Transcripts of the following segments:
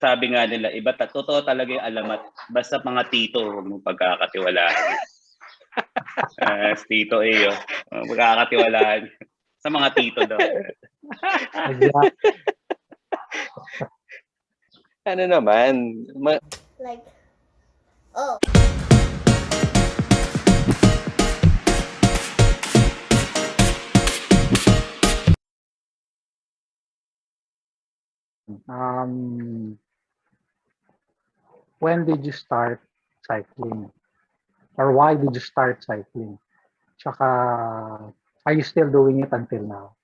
sabi nga nila, iba totoo talaga yung alamat. Basta mga tito, huwag mong pagkakatiwalaan. Tito Ayo, pagkakatiwalaan. Sa mga tito daw. Ano naman? Like, oh. When did you start cycling? Or why did you start cycling? Tsaka, are you still doing it until now?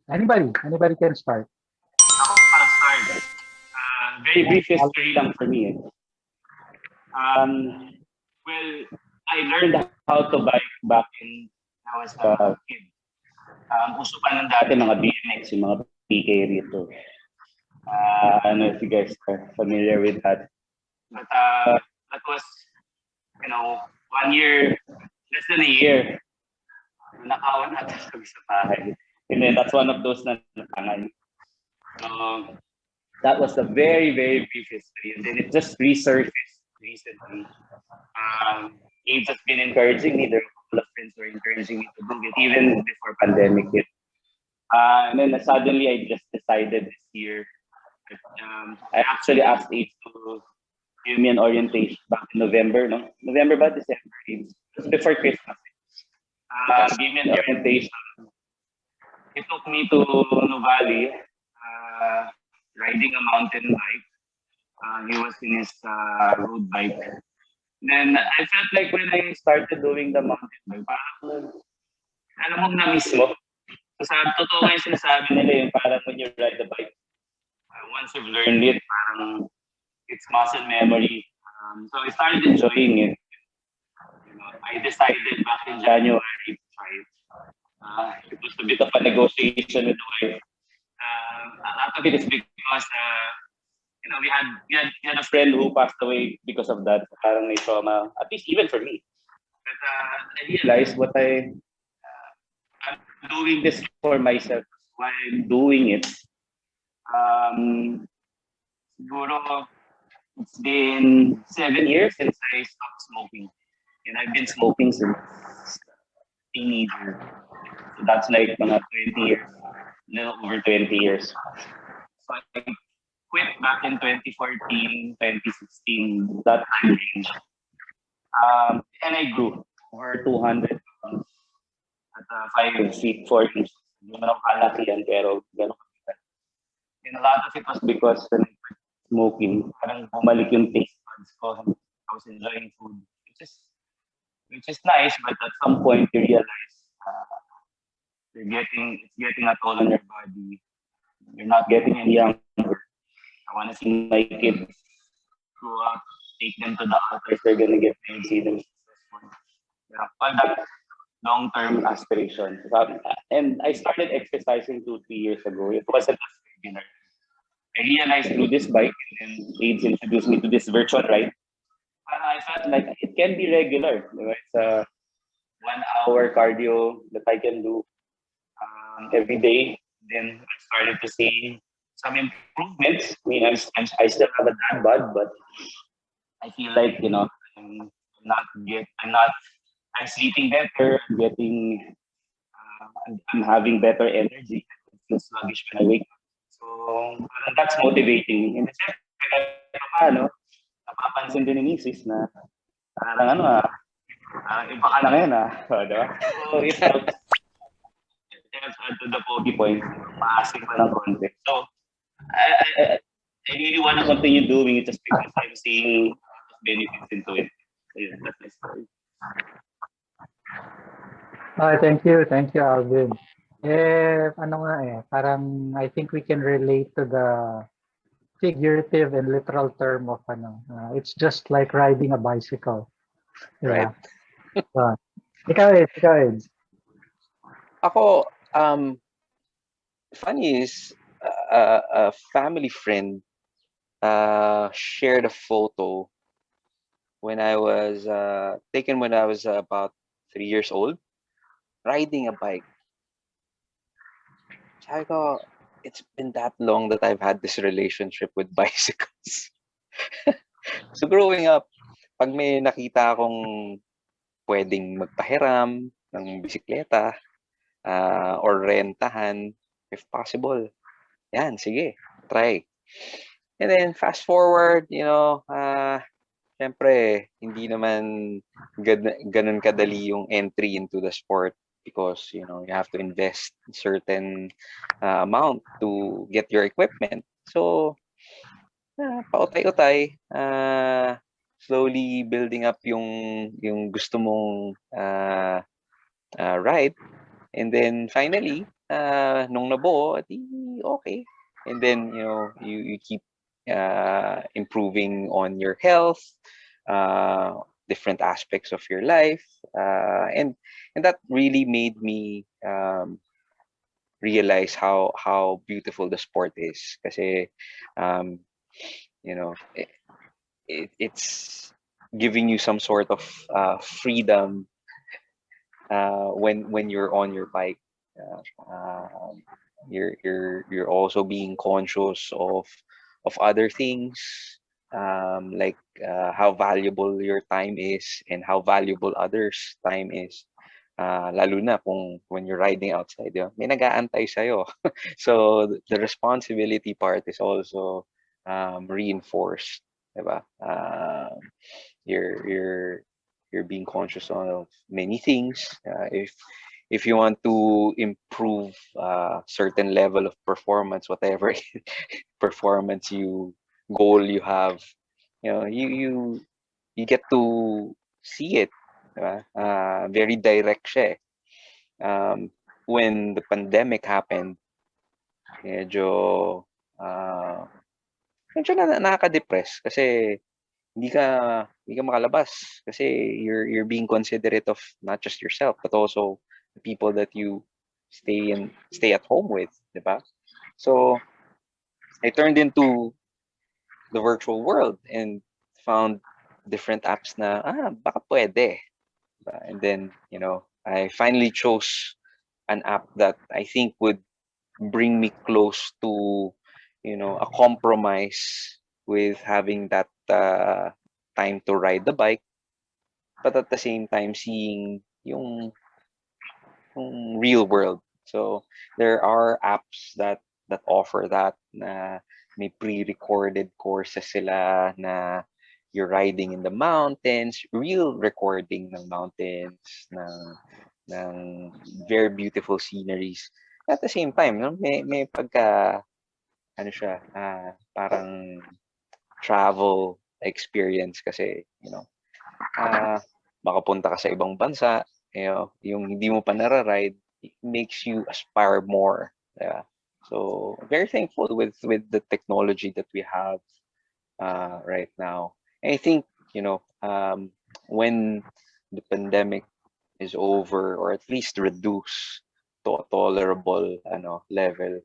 Anybody can start. I'll start. Very brief history lang for me. Well, I learned how to bike back when I was a kid. Uso pa ng dati mga BMX, yung mga PK rito. I don't know if you guys are familiar with that. But that was, 1 year, less than a year. Nakawan natin sa bahay. And then that's one of those na natangan. So that was a very, very brief history. And then it just resurfaced recently. It's just been encouraging me. There are a couple of friends who are encouraging me to do it even before pandemic hit. And then suddenly I just decided this year. I actually asked Ace to give me an orientation back in November, no? November ba? December? It was before Christmas. Give me an orientation. He took me to Nuvali, riding a mountain bike. He was in his road bike. Then I felt like when I started doing the mountain bike, parang, alam mo na-miss mo. So, totoo nga yung sinasabi nila yung parang when you ride the bike, once you've learned it, parang it's muscle memory. So I started enjoying it. I decided back in January to try it. It was a bit of a negotiation with the wife. A lot of it is because we had a friend who passed away because of that. Parang may trauma, at least even for me. But I realized I'm doing this for myself. While I'm doing it, siguro it's been 7 years since I stopped smoking. And I've been smoking since teenager. So that's like mga 20 years, a little over 20 years. So I quit back in 2014, 2016, that time range. And I grew over 200 pounds at 5 feet 4 inches. Hindi man ako kalaki yan, pero gano'n kabigat. And a lot of it was because when I quit smoking, parang bumalik yung taste buds ko. I was enjoying food, which is nice, but at some point you realize it's getting a toll on your body. You're not getting any younger. I want to see my kids grow up, take them to the altars, they're gonna get married, see them successful. All that long-term aspiration. And I started exercising 2-3 years ago. It wasn't as regular. I realized through this bike, and then AIDS introduced me to this virtual ride. I felt like it can be regular. It's a 1 hour cardio that I can do every day. Then I started to see some improvements. I mean, I still have a dad bod, but I feel like I'm sleeping better. I'm having better energy. I feel sluggish when I wake up. So that's motivating. And siyempre, napapansin din ni Mrs. na parang iba ka na ngayon diba? So it helps to the pogi point, maasin pa ng konti. So I really want to continue doing it just because I'm seeing benefits into it. So yeah, that's my story. Thank you, Alvin. Parang I think we can relate to the figurative and literal term of it's just like riding a bicycle. Right. Ikaw, Ed. Ako, funny is a family friend shared a photo when I was taken when I was about 3 years old, riding a bike. Sabi ko, it's been that long that I've had this relationship with bicycles. So growing up, pag may nakita akong pwedeng magpahiram ng bisikleta or rentahan, if possible, yan, sige, try. And then fast forward, syempre, hindi naman ganun kadali yung entry into the sport because, you have to invest certain amount to get your equipment. So, pautay-utay, slowly building up yung gusto mong ride. And then finally, nung nabuo, okay. And then, you keep improving on your health, different aspects of your life, and that really made me realize how beautiful the sport is. Kasi, it's giving you some sort of freedom when you're on your bike. You're also being conscious of other things, like how valuable your time is and how valuable others' time is. Lalo na kung when you're riding outside, may nag-aantay sa'yo. So the responsibility part is also reinforced, diba? You're being conscious of many things. If you want to improve certain level of performance, whatever performance goal you have, you get to see it. Very direct siya. When the pandemic happened, medyo nakaka-depress kasi hindi ka makalabas kasi you're being considerate of not just yourself but also the people that you stay at home with, diba? So I turned into the virtual world and found different apps na baka pwede. Diba? And then, I finally chose an app that I think would bring me close to, a compromise with having that time to ride the bike, but at the same time seeing yung real world. So there are apps that offer that, na may pre-recorded courses sila na you're riding in the mountains, real recording ng mountains, ng very beautiful sceneries. At the same time, may pagka siya, parang travel experience kasi, makapunta ka sa ibang bansa, yung hindi mo pa nara-ride, it makes you aspire more. Yeah. So very thankful with the technology that we have right now. And I think, when the pandemic is over or at least reduce to a tolerable level,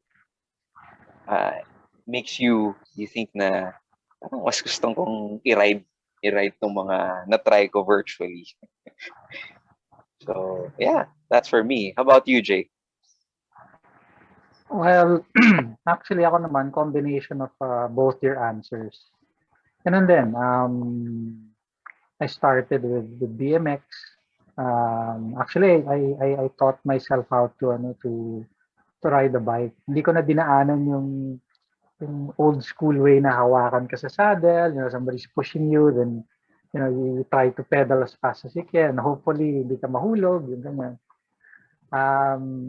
makes you think na parang mas gustong kong i-ride tong mga na-try ko virtually. So yeah, that's for me. How about you, Jay? Well, actually ako naman, combination of both your answers. And then, I started with BMX. Actually, I taught myself how to ride a bike. Hindi ko na dinaanan yung old school way na hawakan ka sa saddle, somebody's pushing you, then you try to pedal as fast as you can. Hopefully, hindi ka mahulog, yung ganyan.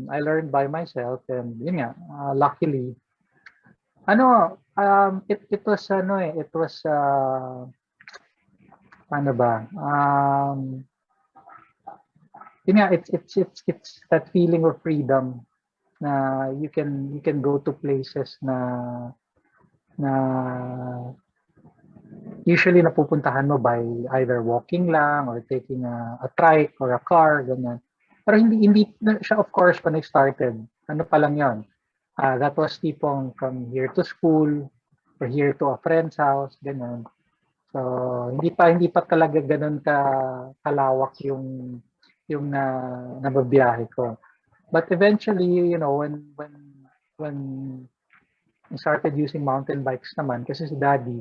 I learned by myself, and yun nga, luckily, it was paano ba? Yun nga, it's that feeling of freedom na you can go to places na usually napupuntahan mo by either walking lang or taking a trike or a car, ganyan. Pero hindi siya, of course, when I started, ano pa lang yun, that was tipong from here to school or here to a friend's house, ganyan. So hindi pa talaga ganun kalawak yung nababiyahe ko. But eventually, when I started using mountain bikes naman kasi si daddy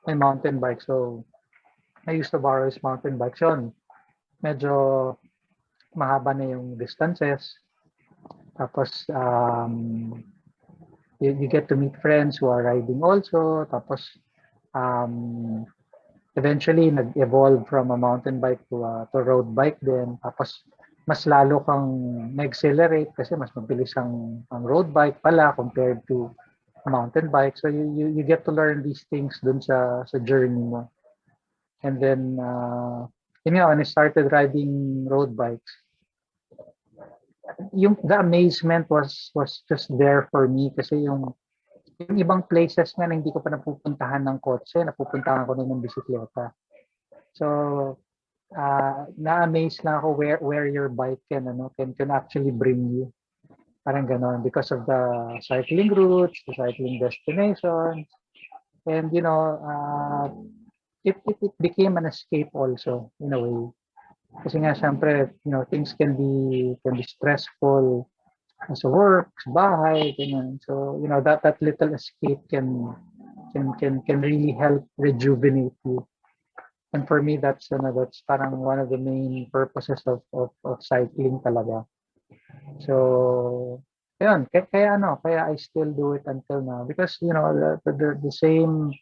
may mountain bike. So, I used to borrow his mountain bike. Yun, medyo mahaba na yung distances. Tapos, you get to meet friends who are riding also. Tapos, eventually, nag-evolve from a mountain bike to road bike din. Tapos, mas lalo kang nag-accelerate kasi mas mabilis ang road bike pala compared to a mountain bike. So, you get to learn these things dun sa journey mo. And then, yun nga, when I started riding road bikes, the amazement was just there for me kasi yung ibang places nga na hindi ko pa napupuntahan ng kotse, napupuntahan ko na ng bisikleta. So, na-amaze lang ako where your bike can actually bring you. Parang ganon because of the cycling routes, the cycling destinations, and it became an escape also in a way. Kasi nga syempre, things can be stressful sa work, sa bahay, ganyan. So, that little escape can really help rejuvenate you. And for me, that's parang one of the main purposes of cycling talaga. So, yun, kaya I still do it until now because the same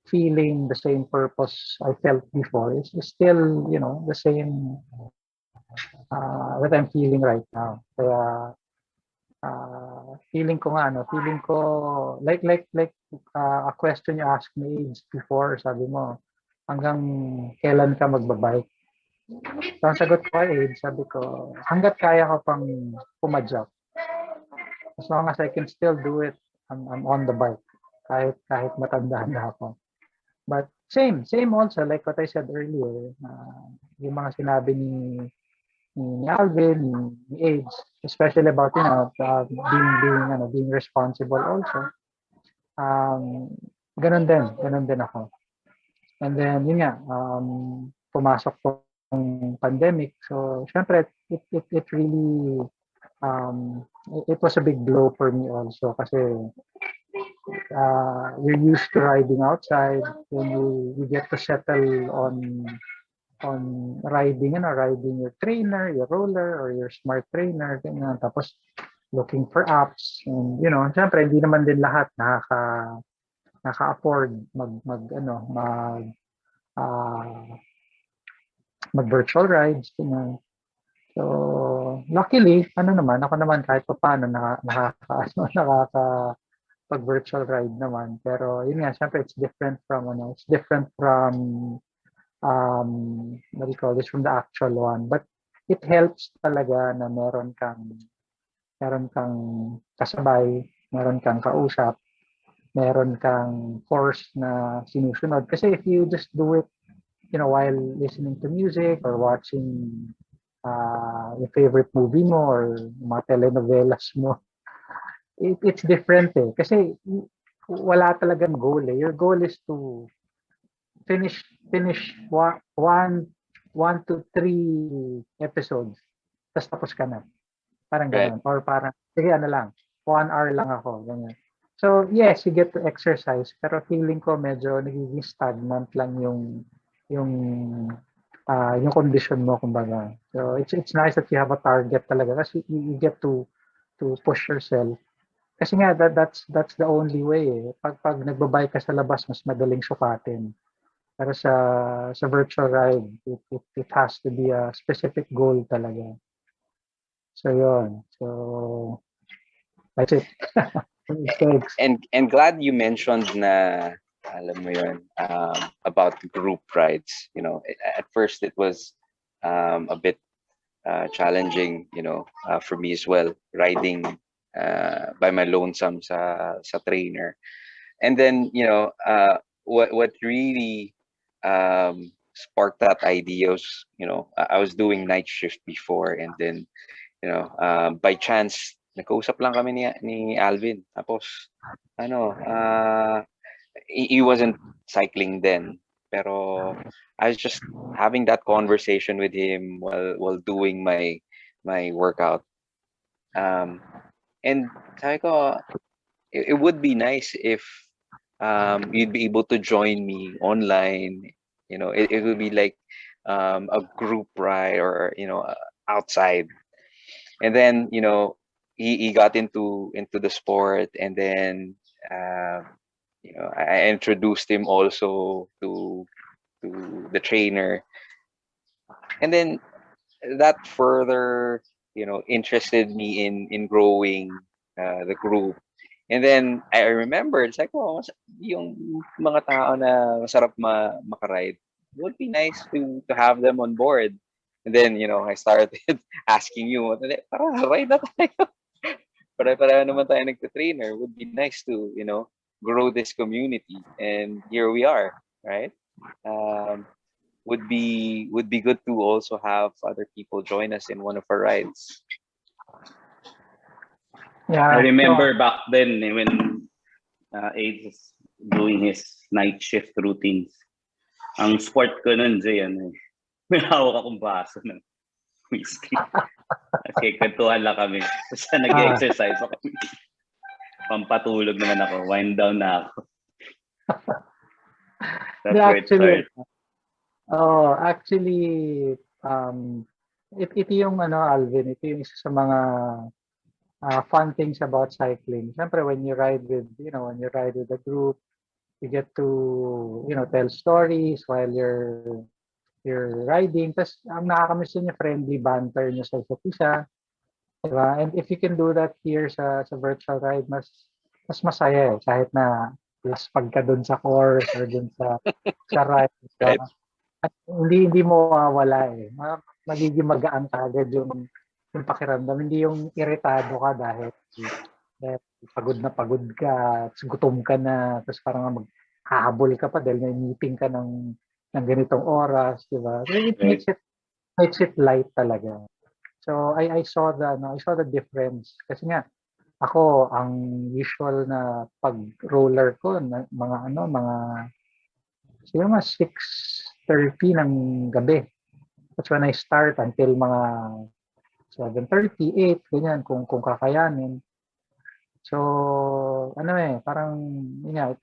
feeling, the same purpose I felt before is still the same that I'm feeling right now. Kaya feeling ko like a question you asked me before, sabi mo hanggang kailan ka magbabike? So ang sagot ko ay sabi ko hanggat kaya ko pang pumadyak. As long as I can still do it, I'm on the bike kahit matanda na ako. But same also like what I said earlier, yung mga sinabi ni Alvin, ni Age, especially about being responsible also. Ganun din ako. And then yun nga, pumasok po yung pandemic. So syempre it really it was a big blow for me also kasi you're used to riding outside when you get to settle on riding your trainer, your roller or your smart trainer, ganyan. Tapos looking for apps and syempre hindi naman din lahat naka-afford mag virtual rides, ganyan. So luckily ako naman kahit paano nakaka pag virtual ride naman. Pero yun nga, syempre it's different from what do you call this, from the actual one. But it helps talaga na meron kang kasabay, meron kang kausap, meron kang course na sinusunod. Kasi if you just do it, while listening to music or watching your favorite movie mo or mga telenovelas mo, it's different eh. Kasi wala talagang goal eh. Your goal is to finish one to 3 episodes. Tapos ka na. Parang Right. ganun. Or parang, sige 1 hour lang ako. Ganyan. So yes, you get to exercise. Pero feeling ko medyo nagiging stagnant lang yung condition mo, kumbaga. So it's nice that you have a target talaga kasi you get to push yourself. Kasi nga that's the only way eh. Pag nagbabike ka sa labas, mas madaling sukatin. Pero sa virtual ride, it has to be a specific goal talaga. So yun. So that's it. Thanks. And glad you mentioned na alam mo yun, about group rides. At first it was a bit challenging, for me as well, riding by my lonesome sa trainer. And then what really sparked that idea was, I was doing night shift before, and then by chance nagkausap lang kami ni Alvin. Tapos he wasn't cycling then, pero I was just having that conversation with him while doing my workout. And sabi ko, it would be nice if you'd be able to join me online. It would be like a group ride, or outside. And then he got into the sport, and then I introduced him also to the trainer, and then that further interested me in growing the group. And then I remember, it's like, oh, yung mga tao na masarap makaride, would be nice to have them on board. And then I started asking you, tara, ride na tayo. Para naman tayo nagte-trainer. Would be nice to grow this community, and here we are, right? Would be good to also have other people join us in one of our rides. Yeah. I remember back then when Abe was doing his night shift routines. Ang sport ko nun, Jay, may hawak akong baso ng whiskey. Kasi kwentuhan lang kami. Basta nag-exercise ako. Pampatulog naman ako. Wind down na ako. That's where it started. Actually, ito yung Alvin, ito yung isa sa mga fun things about cycling. Siyempre, when you ride with a group, you get to, tell stories while you're riding. Tapos, ang nakakamiss yung friendly banter nyo sa isa't isa. Diba? And if you can do that here sa virtual ride, mas masaya eh. Kahit na laspag ka dun sa course or dun sa ride. Right. At hindi mo mawawala eh. Magiging magaan ka agad yung pakiramdam. Hindi yung iritado ka dahil pagod ka, gutom ka na, tapos parang maghahabol ka pa dahil may meeting ka ng ganitong oras, di ba? So it makes it light talaga. So I saw the difference kasi nga ako ang usual na pag roller ko mga siguro mga 6:30 ng gabi. That's when I start until mga 7:38, ganyan, kung kakayanin. So, parang,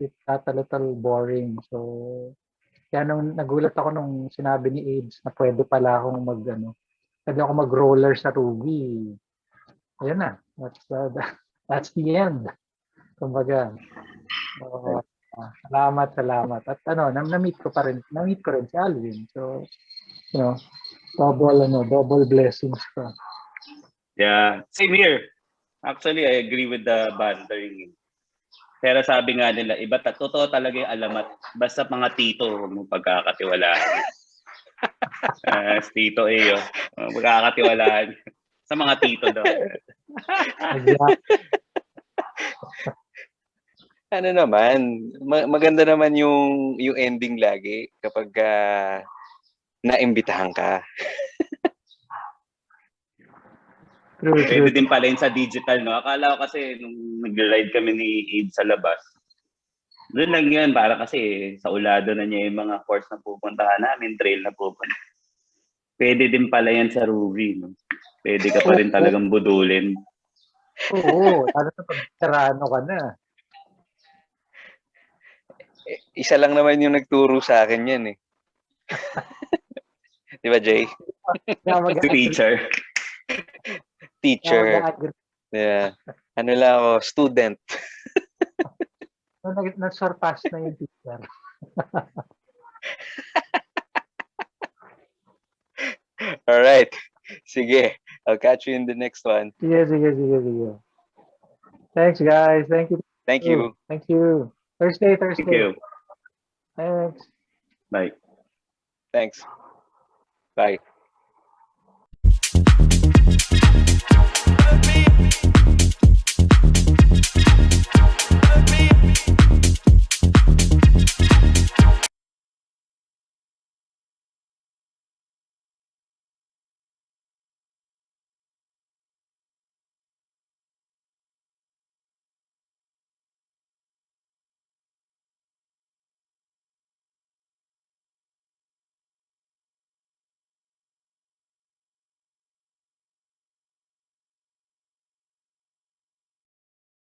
it got a little boring. So, kaya nung nagulat ako nung sinabi ni AIDS na pwede pala akong pwede ako mag-roller sa Ruby. Ayun na. That's the end. Kumbaga. So, salamat. At na-meet ko rin si Alvin. So, double blessings ko. Yeah, same here. Actually, I agree with the bantering. Pero sabi nga nila, totoo talaga yung alamat. Basta mga tito, huwag mong pagkakatiwalaan. Tito pagkakatiwalaan. Sa mga tito daw. Ano naman, maganda naman yung ending lagi kapag naimbitahan ka. Pwede din pala yun sa digital, no? Akala ko kasi nung nag-ride kami ni Abe sa labas, doon lang yun, para kasi sa ulado na niya yung mga course na pupuntahan namin, trail na pupunta. Pwede din pala yan sa Ruby, no? Pwede ka pa rin talagang budulin. Oo, lalo sa pag-sarano ka na. Isa lang naman yung nagturo sa akin yan eh. Di ba, Jay? Teacher. Yeah. Ano lang ako, student. Nag-surpass na yung teacher. Alright. Sige. I'll catch you in the next one. Sige. Thanks, guys. Thank you. Thank you. Thursday. Thank you. Thanks. Bye. Thanks. Bye.